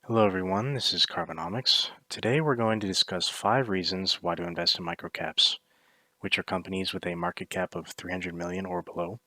Hello everyone, this is Carbonomics. Today we're going to discuss 5 reasons why to invest in microcaps, which are companies with a market cap of 300 million or below.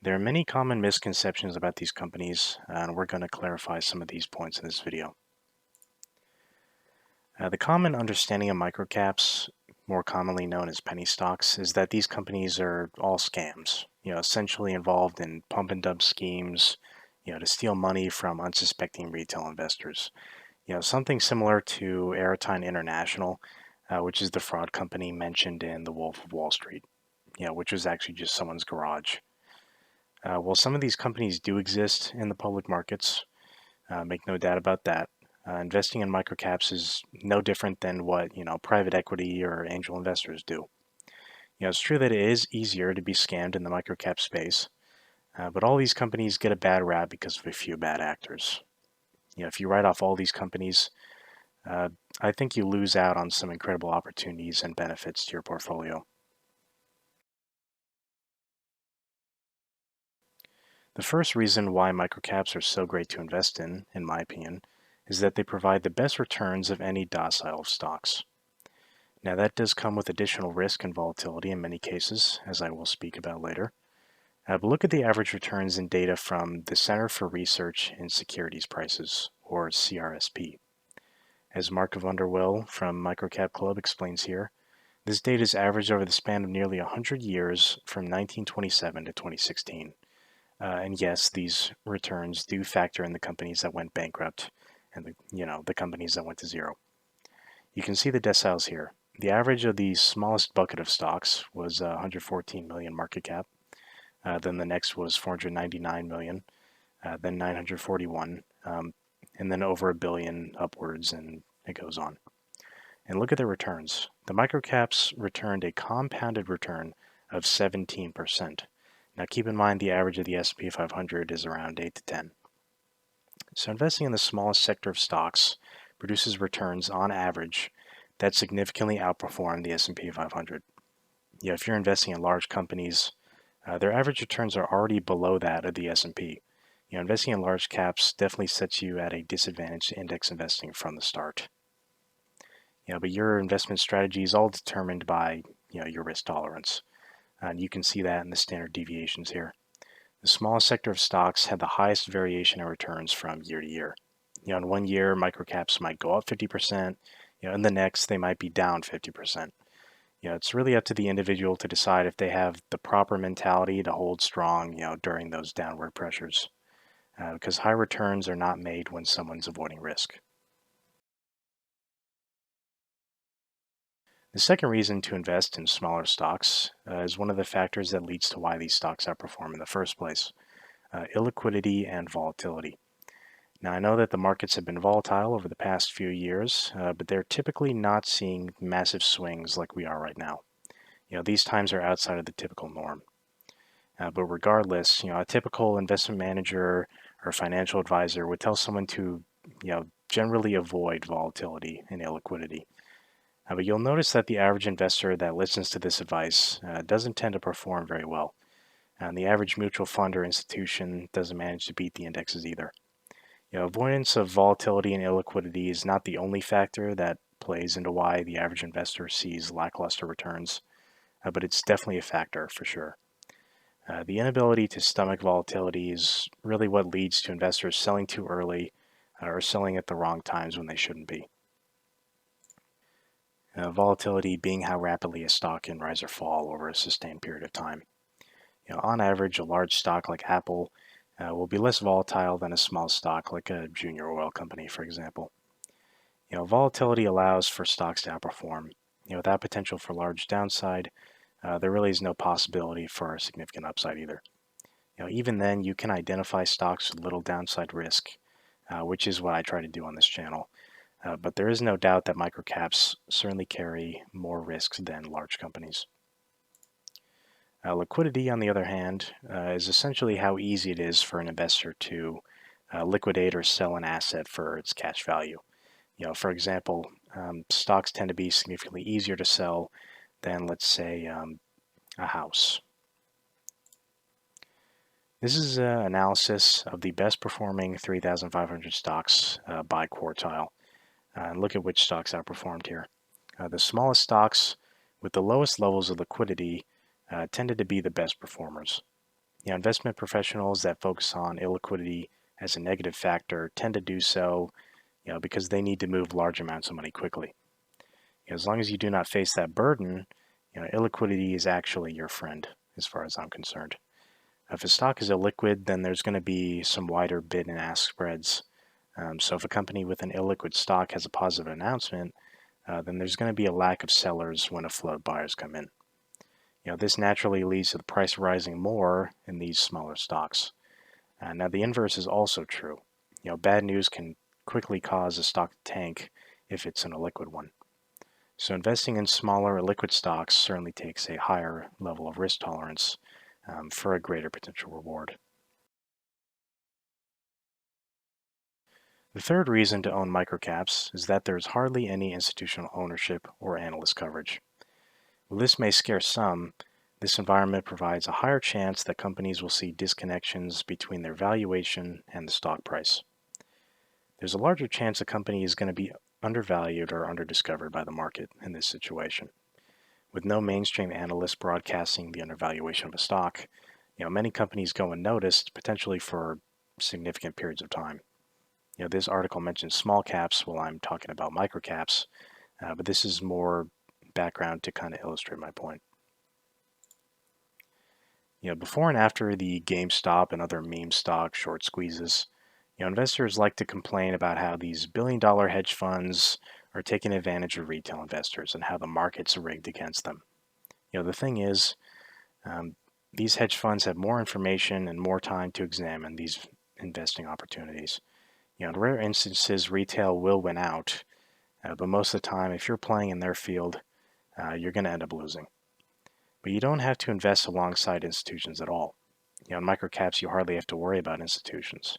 There are many common misconceptions about these companies, and we're going to clarify some of these points in this video. The common understanding of microcaps, more commonly known as penny stocks, is that these companies are all scams, essentially involved in pump and dump schemes, to steal money from unsuspecting retail investors. Something similar to Airtime International, which is the fraud company mentioned in The Wolf of Wall Street, which was actually just someone's garage. Well, some of these companies do exist in the public markets, make no doubt about that. Investing in microcaps is no different than what, private equity or angel investors do. It's true that it is easier to be scammed in the microcap space, but all these companies get a bad rap because of a few bad actors. If you write off all these companies, uh, I think you lose out on some incredible opportunities and benefits to your portfolio. The first reason why microcaps are so great to invest in my opinion, is that they provide the best returns of any docile of stocks. Now, that does come with additional risk and volatility in many cases, as I will speak about later. But look at the average returns in data from the Center for Research in Securities Prices, or CRSP. As Mark Vanderwill from Microcap Club explains here, this data is averaged over the span of nearly 100 years from 1927 to 2016. And yes, these returns do factor in the companies that went bankrupt and the companies that went to zero. You can see the deciles here. The average of the smallest bucket of stocks was 114 million market cap. Then the next was 499 million, then 941, and then over a billion upwards, and it goes on. And look at the returns. The microcaps returned a compounded return of 17%. Now keep in mind the average of the S&P 500 is around 8 to 10. So investing in the smallest sector of stocks produces returns on average that significantly outperform the S&P 500. If you're investing in large companies, their average returns are already below that of the S&P. Investing in large caps definitely sets you at a disadvantage to index investing from the start. But your investment strategy is all determined by your risk tolerance. And you can see that in the standard deviations here. The smallest sector of stocks had the highest variation in returns from year to year. In one year, microcaps might go up 50%. In the next, they might be down 50%. It's really up to the individual to decide if they have the proper mentality to hold strong, during those downward pressures. Because high returns are not made when someone's avoiding risk. The second reason to invest in smaller stocks is one of the factors that leads to why these stocks outperform in the first place, illiquidity and volatility. Now, I know that the markets have been volatile over the past few years, but they're typically not seeing massive swings like we are right now. These times are outside of the typical norm. But regardless, a typical investment manager or financial advisor would tell someone to, generally avoid volatility and illiquidity. But you'll notice that the average investor that listens to this advice doesn't tend to perform very well. And the average mutual fund or institution doesn't manage to beat the indexes either. Avoidance of volatility and illiquidity is not the only factor that plays into why the average investor sees lackluster returns, but it's definitely a factor for sure. The inability to stomach volatility is really what leads to investors selling too early or selling at the wrong times when they shouldn't be. Volatility being how rapidly a stock can rise or fall over a sustained period of time. On average, a large stock like Apple will be less volatile than a small stock like a junior oil company, for example. Volatility allows for stocks to outperform. Without potential for large downside, there really is no possibility for a significant upside either. Even then, you can identify stocks with little downside risk, which is what I try to do on this channel. But there is no doubt that microcaps certainly carry more risks than large companies. Liquidity, on the other hand, is essentially how easy it is for an investor to liquidate or sell an asset for its cash value. For example, stocks tend to be significantly easier to sell than, let's say, a house. This is an analysis of the best performing 3,500 stocks by quartile. And look at which stocks outperformed here. The smallest stocks with the lowest levels of liquidity tended to be the best performers. Investment professionals that focus on illiquidity as a negative factor tend to do so, because they need to move large amounts of money quickly. As long as you do not face that burden, illiquidity is actually your friend, as far as I'm concerned. If a stock is illiquid, then there's going to be some wider bid and ask spreads. So if a company with an illiquid stock has a positive announcement, then there's going to be a lack of sellers when a flow of buyers come in. This naturally leads to the price rising more in these smaller stocks. Now the inverse is also true. Bad news can quickly cause a stock to tank if it's an illiquid one. So investing in smaller liquid stocks certainly takes a higher level of risk tolerance for a greater potential reward. The third reason to own microcaps is that there is hardly any institutional ownership or analyst coverage. While this may scare some, this environment provides a higher chance that companies will see disconnections between their valuation and the stock price. There's a larger chance a company is going to be undervalued or underdiscovered by the market in this situation. With no mainstream analysts broadcasting the undervaluation of a stock, many companies go unnoticed, potentially for significant periods of time. This article mentions small caps while I'm talking about microcaps, but this is more background to kind of illustrate my point. Before and after the GameStop and other meme stock short squeezes, investors like to complain about how these billion-dollar hedge funds are taking advantage of retail investors and how the market's rigged against them. The thing is, these hedge funds have more information and more time to examine these investing opportunities. In rare instances, retail will win out, but most of the time, if you're playing in their field, you're going to end up losing. But you don't have to invest alongside institutions at all. In microcaps, you hardly have to worry about institutions.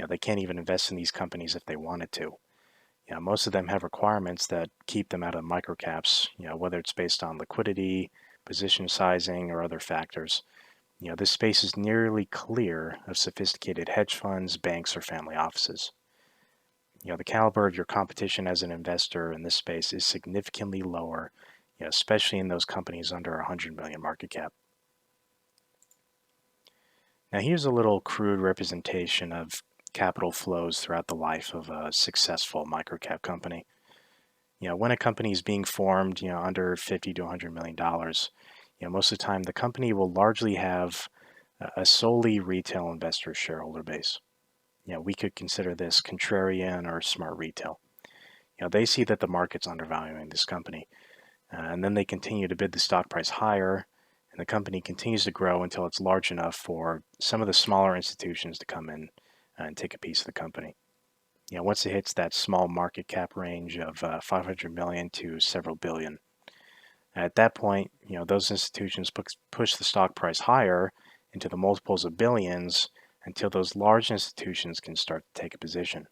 They can't even invest in these companies if they wanted to. Most of them have requirements that keep them out of microcaps, whether it's based on liquidity, position sizing, or other factors. This space is nearly clear of sophisticated hedge funds, banks, or family offices. The caliber of your competition as an investor in this space is significantly lower, especially in those companies under 100 million market cap. Now here's a little crude representation of capital flows throughout the life of a successful microcap company. When a company is being formed, under 50 to 100 million dollars, most of the time the company will largely have a solely retail investor shareholder base. We could consider this contrarian or smart retail. They see that the market's undervaluing this company, and then they continue to bid the stock price higher, and the company continues to grow until it's large enough for some of the smaller institutions to come in and take a piece of the company. Once it hits that small market cap range of 500 million to several billion, at that point, those institutions push the stock price higher into the multiples of billions until those large institutions can start to take a position.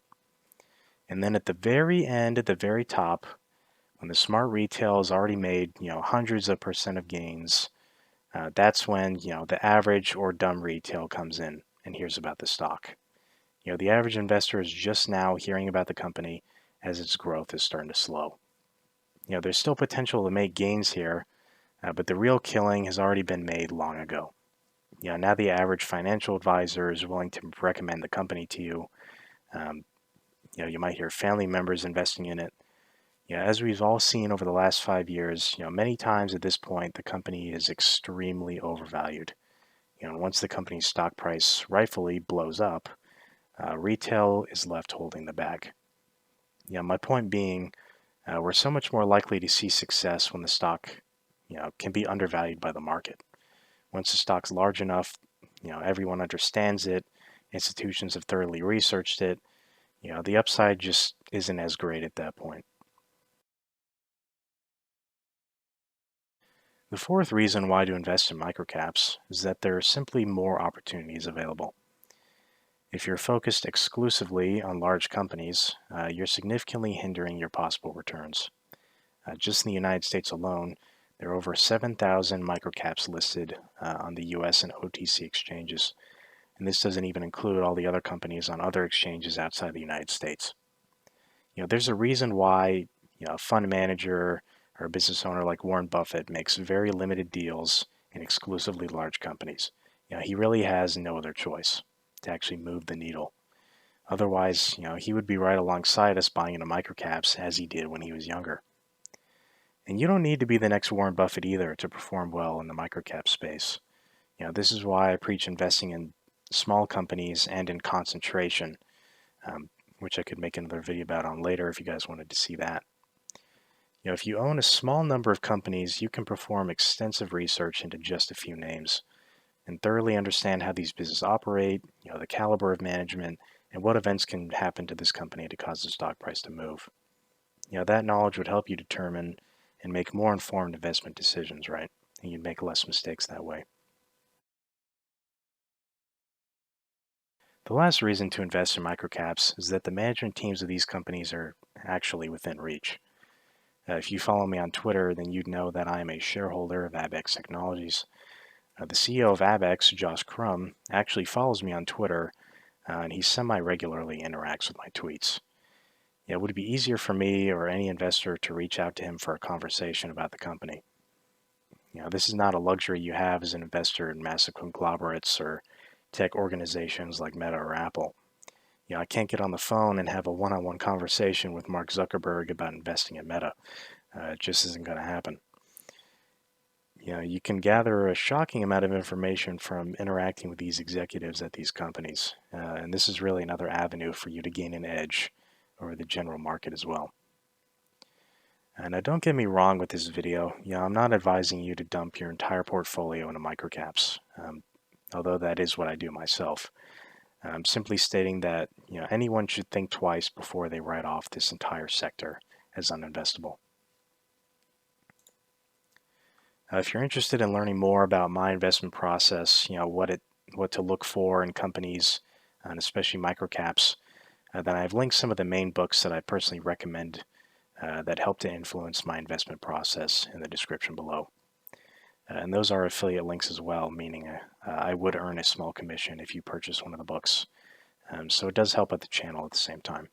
And then at the very end, at the very top, when the smart retail has already made hundreds of percent of gains, that's when the average or dumb retail comes in and hears about the stock. The average investor is just now hearing about the company as its growth is starting to slow. There's still potential to make gains here, but the real killing has already been made long ago. Now the average financial advisor is willing to recommend the company to you. You might hear family members investing in it. As we've all seen over the last 5 years, many times at this point, the company is extremely overvalued. Once the company's stock price rightfully blows up, retail is left holding the bag. My point being, we're so much more likely to see success when the stock, can be undervalued by the market. Once the stock's large enough, everyone understands it, institutions have thoroughly researched it, the upside just isn't as great at that point. The fourth reason why to invest in microcaps is that there are simply more opportunities available. If you're focused exclusively on large companies, you're significantly hindering your possible returns. Just in the United States alone, there are over 7,000 microcaps listed on the US and OTC exchanges. and this doesn't even include all the other companies on other exchanges outside the United States. There's a reason why, a fund manager or a business owner like Warren Buffett makes very limited deals in exclusively large companies. He really has no other choice to actually move the needle. Otherwise, he would be right alongside us buying into microcaps as he did when he was younger. And you don't need to be the next Warren Buffett either to perform well in the microcap space. This is why I preach investing in small companies and in concentration, um, which I could make another video about on later if you guys wanted to see that. If you own a small number of companies, you can perform extensive research into just a few names and thoroughly understand how these businesses operate, the caliber of management, and what events can happen to this company to cause the stock price to move. That knowledge would help you determine and make more informed investment decisions, right? And you'd make less mistakes that way. The last reason to invest in microcaps is that the management teams of these companies are actually within reach. If you follow me on Twitter, then you'd know that I am a shareholder of Abex Technologies. The CEO of Abex, Josh Crum, actually follows me on Twitter, and he semi-regularly interacts with my tweets. It would be easier for me or any investor to reach out to him for a conversation about the company. This is not a luxury you have as an investor in massive conglomerates or tech organizations like Meta or Apple. I can't get on the phone and have a one-on-one conversation with Mark Zuckerberg about investing in Meta. It just isn't going to happen. You can gather a shocking amount of information from interacting with these executives at these companies, and this is really another avenue for you to gain an edge over the general market as well. And don't get me wrong with this video, I'm not advising you to dump your entire portfolio into microcaps, although that is what I do myself. I'm simply stating that anyone should think twice before they write off this entire sector as uninvestable. If you're interested in learning more about my investment process, what to look for in companies, and especially microcaps, then I've linked some of the main books that I personally recommend that help to influence my investment process in the description below. And those are affiliate links as well, meaning I would earn a small commission if you purchase one of the books. So it does help out the channel at the same time.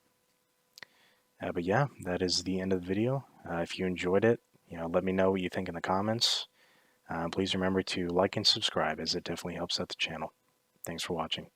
But yeah, that is the end of the video. If you enjoyed it, let me know what you think in the comments. Please remember to like and subscribe as it definitely helps out the channel. Thanks for watching.